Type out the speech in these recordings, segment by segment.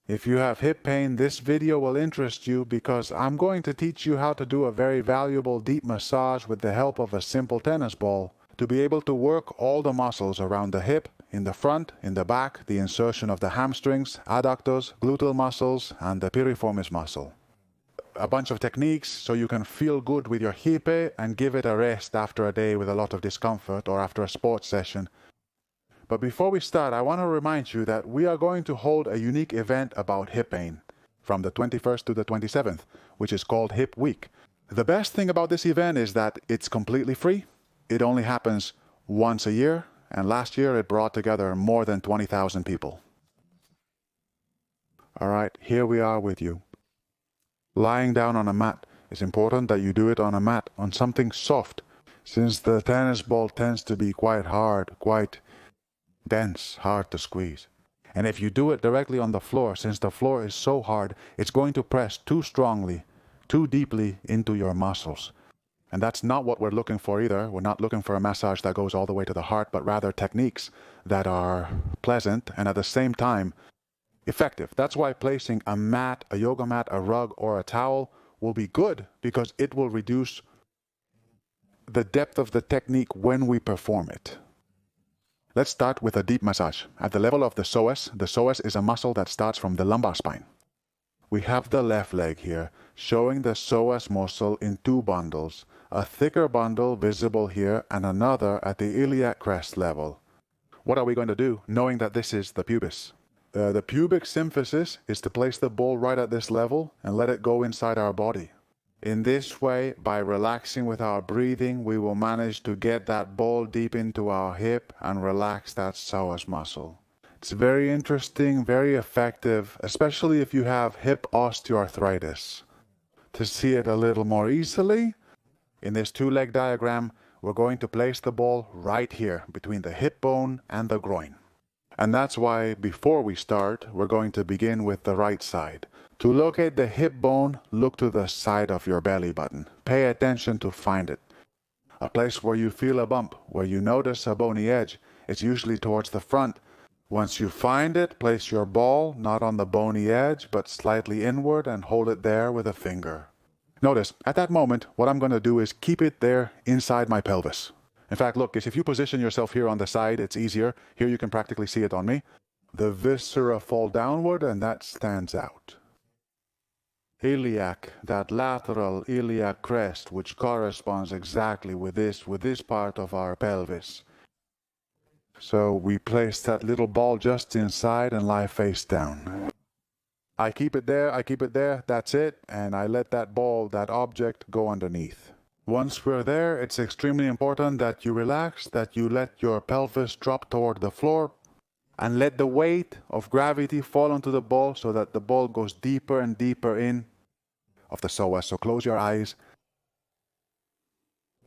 If you have hip pain, this video will interest you because I'm going to teach you how to do a very valuable deep massage with the help of a simple tennis ball to be able to work all the muscles around the hip, in the front, in the back, the insertion of the hamstrings, adductors, gluteal muscles, and the piriformis muscle. A bunch of techniques so you can feel good with your hip and give it a rest after a day with a lot of discomfort or after a sports session. But before we start, I want to remind you that we are going to hold a unique event about hip pain from the 21st to the 27th, which is called Hip Week. The best thing about this event is that it's completely free. It only happens once a year, and last year it brought together more than 20,000 people. All right, here we are with you. Lying down on a mat. It's important that you do it on a mat, on something soft, since the tennis ball tends to be quite hard, quite dense, hard to squeeze. And if you do it directly on the floor, since the floor is so hard, it's going to press too strongly, too deeply into your muscles. And that's not what we're looking for either. We're not looking for a massage that goes all the way to the heart, but rather techniques that are pleasant and at the same time effective. That's why placing a mat, a yoga mat, a rug, or a towel will be good, because it will reduce the depth of the technique when we perform it. Let's start with a deep massage. At the level of the psoas is a muscle that starts from the lumbar spine. We have the left leg here, showing the psoas muscle in two bundles, a thicker bundle visible here and another at the iliac crest level. What are we going to do, knowing that this is the pubis? The pubic symphysis is to place the ball right at this level and let it go inside our body. In this way, by relaxing with our breathing, we will manage to get that ball deep into our hip and relax that psoas muscle. It's very interesting, very effective, especially if you have hip osteoarthritis. To see it a little more easily, in this two-leg diagram, we're going to place the ball right here between the hip bone and the groin. And that's why before we start, we're going to begin with the right side. To locate the hip bone, look to the side of your belly button. Pay attention to find it. A place where you feel a bump, where you notice a bony edge, it's usually towards the front. Once you find it, place your ball not on the bony edge, but slightly inward and hold it there with a finger. Notice, at that moment, what I'm going to do is keep it there inside my pelvis. In fact, look, if you position yourself here on the side, it's easier. Here you can practically see it on me. The viscera fall downward and that stands out. Iliac, that lateral iliac crest, which corresponds exactly with this part of our pelvis. So we place that little ball just inside and lie face down. I keep it there, that's it, and I let that ball, that object, go underneath. Once we're there, it's extremely important that you relax, that you let your pelvis drop toward the floor, and let the weight of gravity fall onto the ball so that the ball goes deeper and deeper in of the psoas. So close your eyes.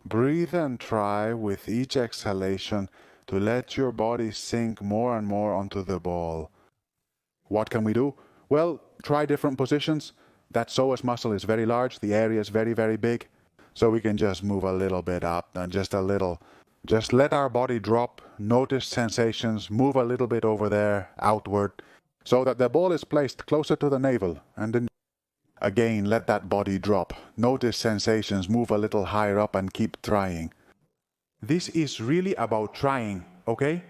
Breathe and try with each exhalation to let your body sink more and more onto the ball. What can we do? Well, try different positions. That psoas muscle is very large, the area is very, very big. So we can just move a little bit up and just a little. Just let our body drop, notice sensations, move a little bit over there, outward, so that the ball is placed closer to the navel. And then again, let that body drop. Notice sensations, move a little higher up and keep trying. This is really about trying, okay?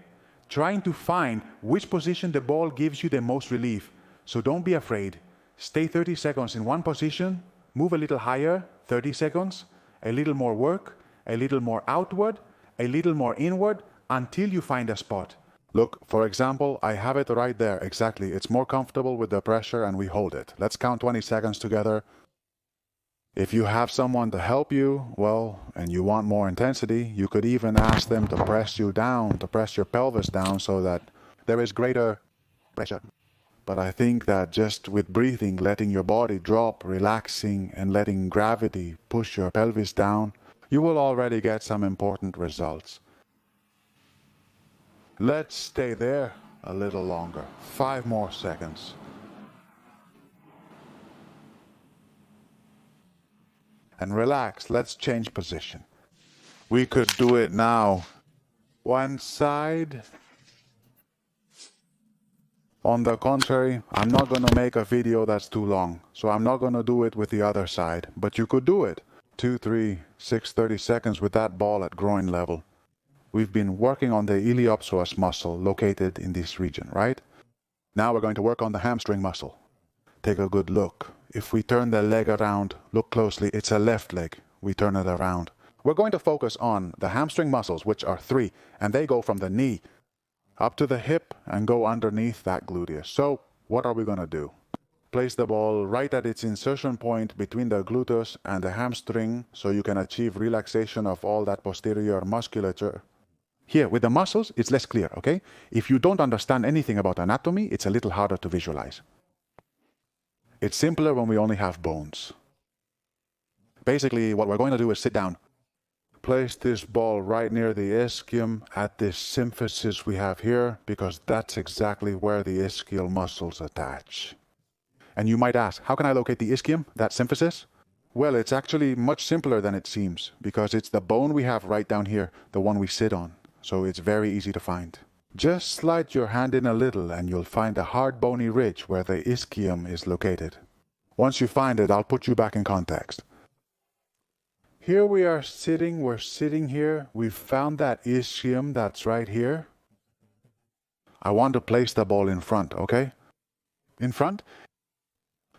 Trying to find which position the ball gives you the most relief. So don't be afraid. Stay 30 seconds in one position, move a little higher, 30 seconds, a little more work, a little more outward, a little more inward, until you find a spot. Look, for example, I have it right there, exactly. It's more comfortable with the pressure and we hold it. Let's count 20 seconds together. If you have someone to help you, well, and you want more intensity, you could even ask them to press you down, to press your pelvis down so that there is greater pressure. But I think that just with breathing, letting your body drop, relaxing, and letting gravity push your pelvis down, you will already get some important results. Let's stay there a little longer. 5 more seconds. And relax. Let's change position. We could do it now. One side. On the contrary, I'm not going to make a video that's too long, so I'm not going to do it with the other side, but you could do it. 2, 3, 6, 30 seconds with that ball at groin level. We've been working on the iliopsoas muscle located in this region, right? Now we're going to work on the hamstring muscle. Take a good look. If we turn the leg around, look closely, it's a left leg. We turn it around. We're going to focus on the hamstring muscles, which are 3, and they go from the knee up to the hip and go underneath that gluteus. So what are we going to do? Place the ball right at its insertion point between the gluteus and the hamstring so you can achieve relaxation of all that posterior musculature. Here, with the muscles, it's less clear, okay? If you don't understand anything about anatomy, it's a little harder to visualize. It's simpler when we only have bones. Basically, what we're going to do is sit down. Place this ball right near the ischium at this symphysis we have here, because that's exactly where the ischial muscles attach. And you might ask, how can I locate the ischium, that symphysis? Well, it's actually much simpler than it seems, because it's the bone we have right down here, the one we sit on. So it's very easy to find. Just slide your hand in a little and you'll find a hard bony ridge where the ischium is located. Once you find it, I'll put you back in context. Here we are sitting, we're sitting here. We've found that ischium that's right here. I want to place the ball in front, okay? In front?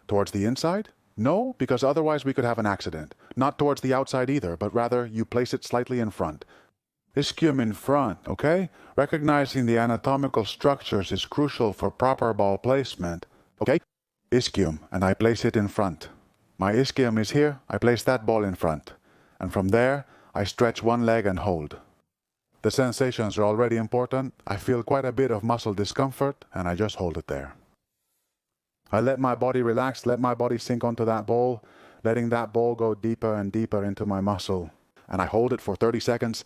Towards the inside? No, because otherwise we could have an accident. Not towards the outside either, but rather you place it slightly in front. Ischium in front, okay? Recognizing the anatomical structures is crucial for proper ball placement. Okay? Ischium, and I place it in front. My ischium is here, I place that ball in front. And from there, I stretch one leg and hold. The sensations are already important. I feel quite a bit of muscle discomfort, and I just hold it there. I let my body relax, let my body sink onto that ball, letting that ball go deeper and deeper into my muscle. And I hold it for 30 seconds.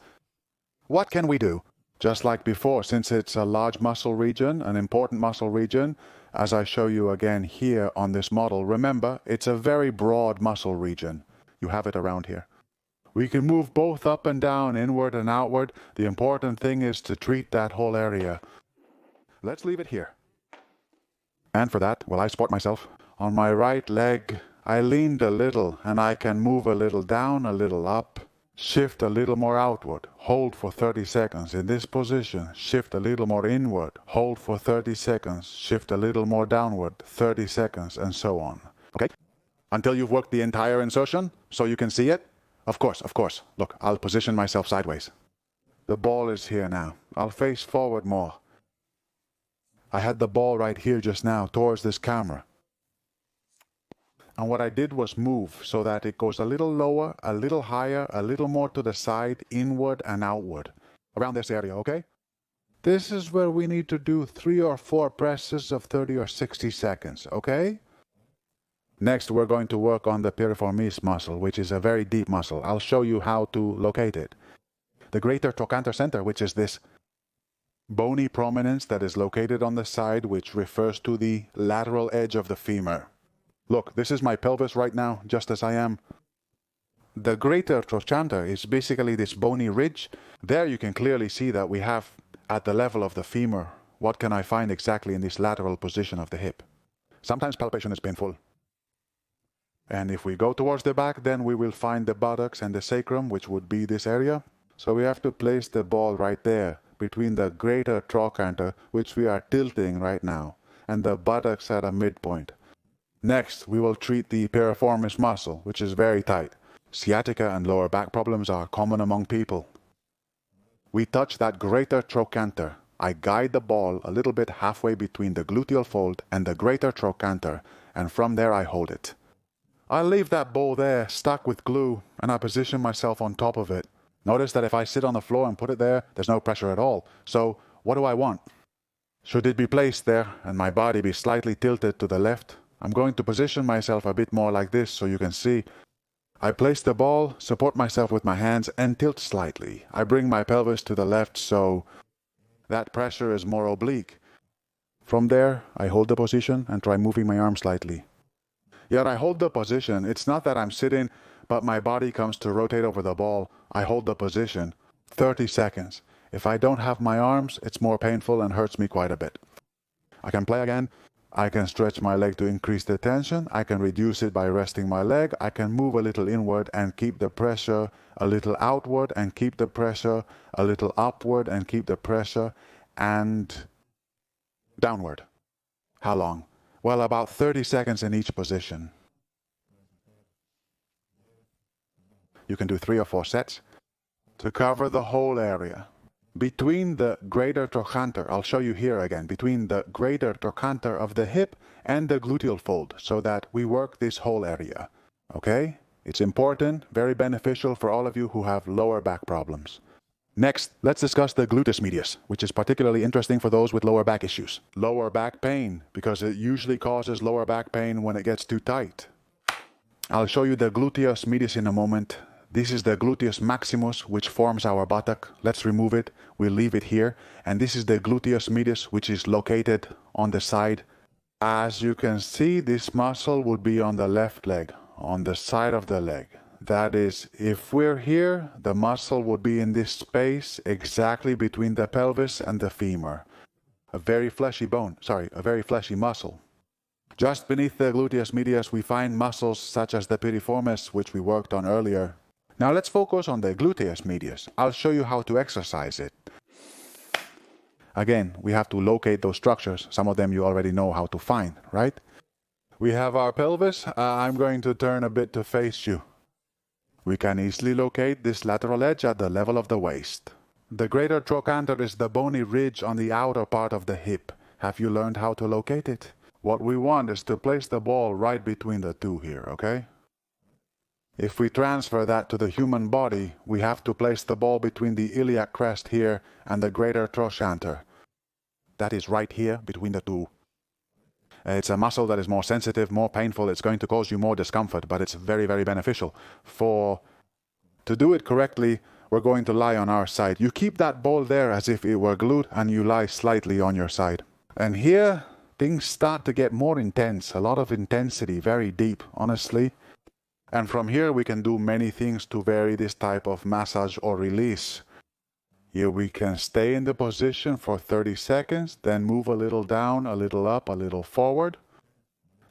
What can we do? Just like before, since it's a large muscle region, an important muscle region, as I show you again here on this model, remember, it's a very broad muscle region. You have it around here. We can move both up and down, inward and outward. The important thing is to treat that whole area. Let's leave it here. And for that, while I support myself, on my right leg, I leaned a little and I can move a little down, a little up. Shift a little more outward, hold for 30 seconds in this position, shift a little more inward, hold for 30 seconds, shift a little more downward, 30 seconds, and so on. Okay? Until you've worked the entire insertion, so you can see it? Of course. Look, I'll position myself sideways. The ball is here now. I'll face forward more. I had the ball right here just now, towards this camera. And what I did was move so that it goes a little lower, a little higher, a little more to the side, inward and outward. Around this area, okay? This is where we need to do 3 or 4 presses of 30 or 60 seconds, okay? Next, we're going to work on the piriformis muscle, which is a very deep muscle. I'll show you how to locate it. The greater trochanter center, which is this bony prominence that is located on the side, which refers to the lateral edge of the femur. Look, this is my pelvis right now, just as I am. The greater trochanter is basically this bony ridge. There you can clearly see that we have, at the level of the femur, what can I find exactly in this lateral position of the hip. Sometimes palpation is painful. And if we go towards the back, then we will find the buttocks and the sacrum, which would be this area. So we have to place the ball right there, between the greater trochanter, which we are tilting right now, and the buttocks at a midpoint. Next, we will treat the piriformis muscle, which is very tight. Sciatica and lower back problems are common among people. We touch that greater trochanter. I guide the ball a little bit halfway between the gluteal fold and the greater trochanter, and from there I hold it. I leave that ball there, stuck with glue, and I position myself on top of it. Notice that if I sit on the floor and put it there, there's no pressure at all. So, what do I want? Should it be placed there, and my body be slightly tilted to the left? I'm going to position myself a bit more like this so you can see. I place the ball, support myself with my hands, and tilt slightly. I bring my pelvis to the left so that pressure is more oblique. From there, I hold the position and try moving my arm slightly. Yet I hold the position. It's not that I'm sitting, but my body comes to rotate over the ball. I hold the position. 30 seconds. If I don't have my arms, it's more painful and hurts me quite a bit. I can play again. I can stretch my leg to increase the tension. I can reduce it by resting my leg. I can move a little inward and keep the pressure a little outward and keep the pressure a little upward and keep the pressure and downward. How long? Well, about 30 seconds in each position. You can do 3 or 4 sets to cover the whole area. Between the greater trochanter, I'll show you here again, between the greater trochanter of the hip and the gluteal fold, so that we work this whole area. Okay? It's important, very beneficial for all of you who have lower back problems. Next, let's discuss the gluteus medius, which is particularly interesting for those with lower back issues. Lower back pain, because it usually causes lower back pain when it gets too tight. I'll show you the gluteus medius in a moment. This is the gluteus maximus, which forms our buttock. Let's remove it. We'll leave it here. And this is the gluteus medius, which is located on the side. As you can see, this muscle would be on the left leg, on the side of the leg. That is, if we're here, the muscle would be in this space exactly between the pelvis and the femur. A very fleshy a very fleshy muscle. Just beneath the gluteus medius, we find muscles such as the piriformis, which we worked on earlier. Now let's focus on the gluteus medius. I'll show you how to exercise it. Again, we have to locate those structures. Some of them you already know how to find, right? We have our pelvis. I'm going to turn a bit to face you. We can easily locate this lateral edge at the level of the waist. The greater trochanter is the bony ridge on the outer part of the hip. Have you learned how to locate it? What we want is to place the ball right between the two here, okay? If we transfer that to the human body, we have to place the ball between the iliac crest here and the greater trochanter. That is right here between the two. It's a muscle that is more sensitive, more painful. It's going to cause you more discomfort, but it's very, very beneficial. To do it correctly, we're going to lie on our side. You keep that ball there as if it were glued, and you lie slightly on your side. And here, things start to get more intense. A lot of intensity, very deep, honestly. And from here we can do many things to vary this type of massage or release. Here we can stay in the position for 30 seconds, then move a little down, a little up, a little forward.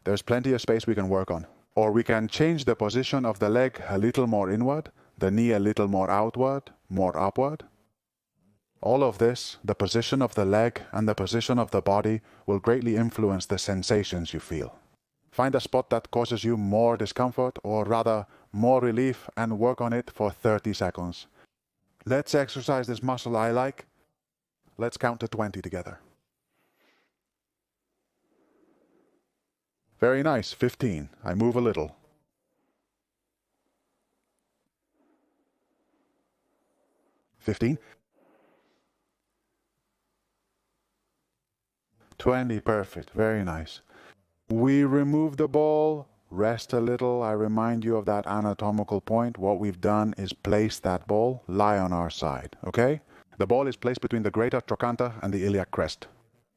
There's plenty of space we can work on. Or we can change the position of the leg a little more inward, the knee a little more outward, more upward. All of this, the position of the leg and the position of the body, will greatly influence the sensations you feel. Find a spot that causes you more discomfort, or rather more relief, and work on it for 30 seconds. Let's exercise this muscle I like. Let's count to 20 together. Very nice, 15. I move a little. 15. 20, perfect, very nice. We remove the ball, rest a little. I remind you of that anatomical point. What we've done is place that ball, lie on our side, okay? The ball is placed between the greater trochanter and the iliac crest.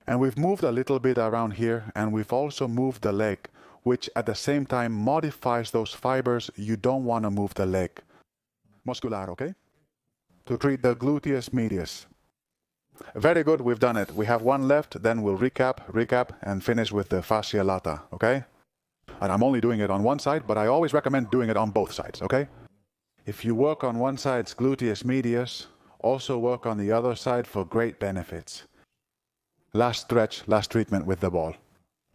And we've moved a little bit around here, and we've also moved the leg, which at the same time modifies those fibers. You don't want to move the leg. Muscular, okay? To treat the gluteus medius. Very good, we've done it. We have one left, then we'll recap, and finish with the fascia lata, okay? And I'm only doing it on one side, but I always recommend doing it on both sides, okay? If you work on one side's gluteus medius, also work on the other side for great benefits. Last stretch, last treatment with the ball.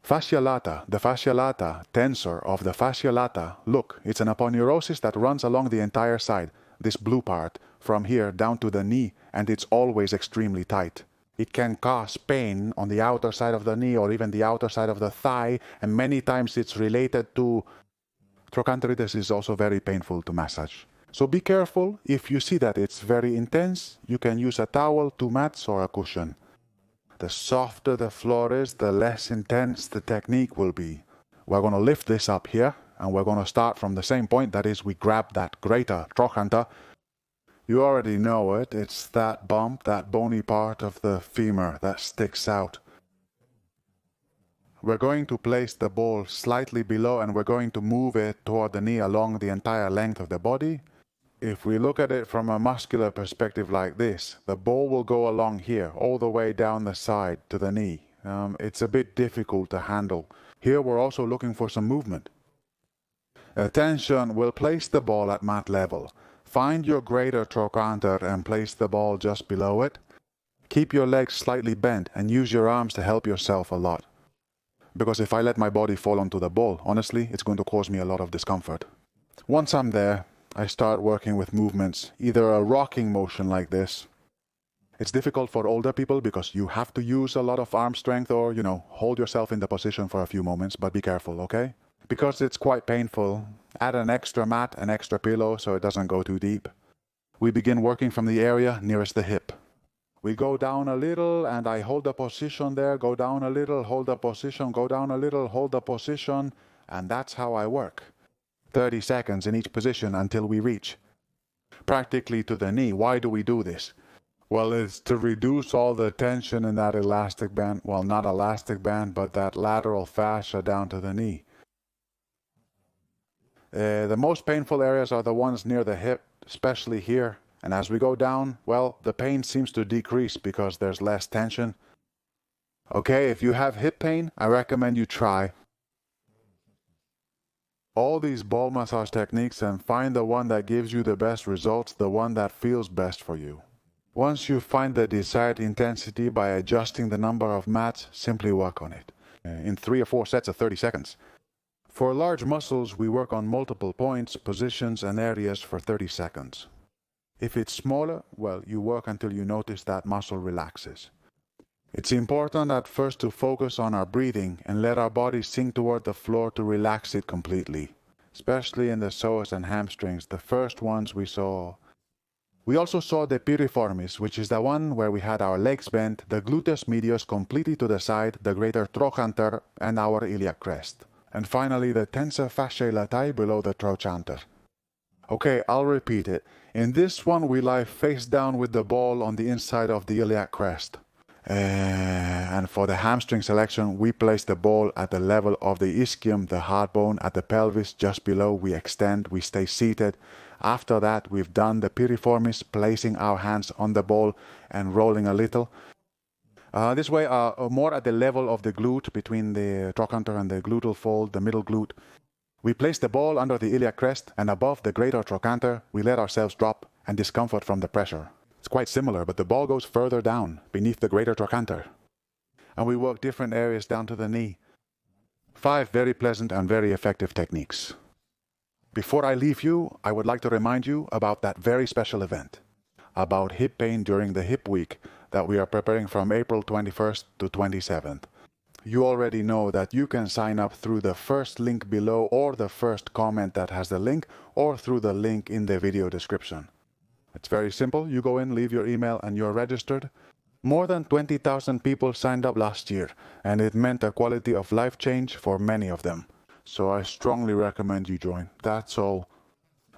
Fascia lata, the fascia lata, tensor of the fascia lata. Look, it's an aponeurosis that runs along the entire side, this blue part, from here down to the knee, and it's always extremely tight. It can cause pain on the outer side of the knee or even the outer side of the thigh, and many times it's related to trochanteritis. Is also very painful to massage. So be careful. If you see that it's very intense, you can use a towel, 2 mats, or a cushion. The softer the floor is, the less intense the technique will be. We're going to lift this up here, and we're going to start from the same point. That is, we grab that greater trochanter. You already know it. It's that bump, that bony part of the femur that sticks out. We're going to place the ball slightly below, and we're going to move it toward the knee along the entire length of the body. If we look at it from a muscular perspective like this, the ball will go along here, all the way down the side to the knee. It's a bit difficult to handle. Here we're also looking for some movement. Attention, we'll place the ball at mat level. Find your greater trochanter and place the ball just below it. Keep your legs slightly bent and use your arms to help yourself a lot. Because if I let my body fall onto the ball, honestly, it's going to cause me a lot of discomfort. Once I'm there, I start working with movements, either a rocking motion like this. It's difficult for older people because you have to use a lot of arm strength or, hold yourself in the position for a few moments, but be careful, okay? Because it's quite painful, add an extra mat, an extra pillow so it doesn't go too deep. We begin working from the area nearest the hip. We go down a little and I hold the position there, go down a little, hold the position, go down a little, hold the position, and that's how I work. 30 seconds in each position until we reach practically to the knee. Why do we do this? Well, it's to reduce all the tension in that elastic band, well, not elastic band, but that lateral fascia down to the knee. The most painful areas are the ones near the hip, especially here. And as we go down, well, the pain seems to decrease because there's less tension. Okay, if you have hip pain, I recommend you try all these ball massage techniques and find the one that gives you the best results, the one that feels best for you. Once you find the desired intensity by adjusting the number of mats, simply work on it in 3 or 4 sets of 30 seconds. For large muscles, we work on multiple points, positions, and areas for 30 seconds. If it's smaller, well, you work until you notice that muscle relaxes. It's important at first to focus on our breathing and let our body sink toward the floor to relax it completely, especially in the psoas and hamstrings, the first ones we saw. We also saw the Piriformis, which is the one where we had our legs bent, the Gluteus medius completely to the side, the greater trochanter, and our iliac crest. And finally the tensor fasciae latae below the trochanter. Okay, I'll repeat it. In this one we lie face down with the ball on the inside of the iliac crest. And for the hamstring selection, we place the ball at the level of the ischium, the hard bone, at the pelvis, just below. We extend, we stay seated. After that, we've done the piriformis, placing our hands on the ball and rolling a little. This way, more at the level of the glute, between the trochanter and the gluteal fold, the middle glute. We place the ball under the iliac crest, and above the greater trochanter, we let ourselves drop and discomfort from the pressure. It's quite similar, but the ball goes further down, beneath the greater trochanter. And we work different areas down to the knee. 5 very pleasant and very effective techniques. Before I leave you, I would like to remind you about that very special event, about hip pain during the hip week that we are preparing from April 21st to 27th. You already know that you can sign up through the first link below or the first comment that has the link or through the link in the video description. It's very simple. You go in, leave your email, and you're registered. More than 20,000 people signed up last year, and it meant a quality of life change for many of them. So I strongly recommend you join. That's all.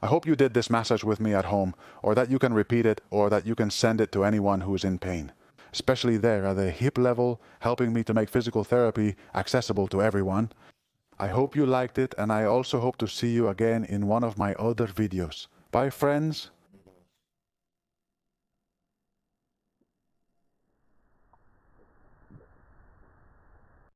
I hope you did this massage with me at home, or that you can repeat it, or that you can send it to anyone who is in pain. Especially there at the hip level, helping me to make physical therapy accessible to everyone. I hope you liked it, and I also hope to see you again in one of my other videos. Bye, friends.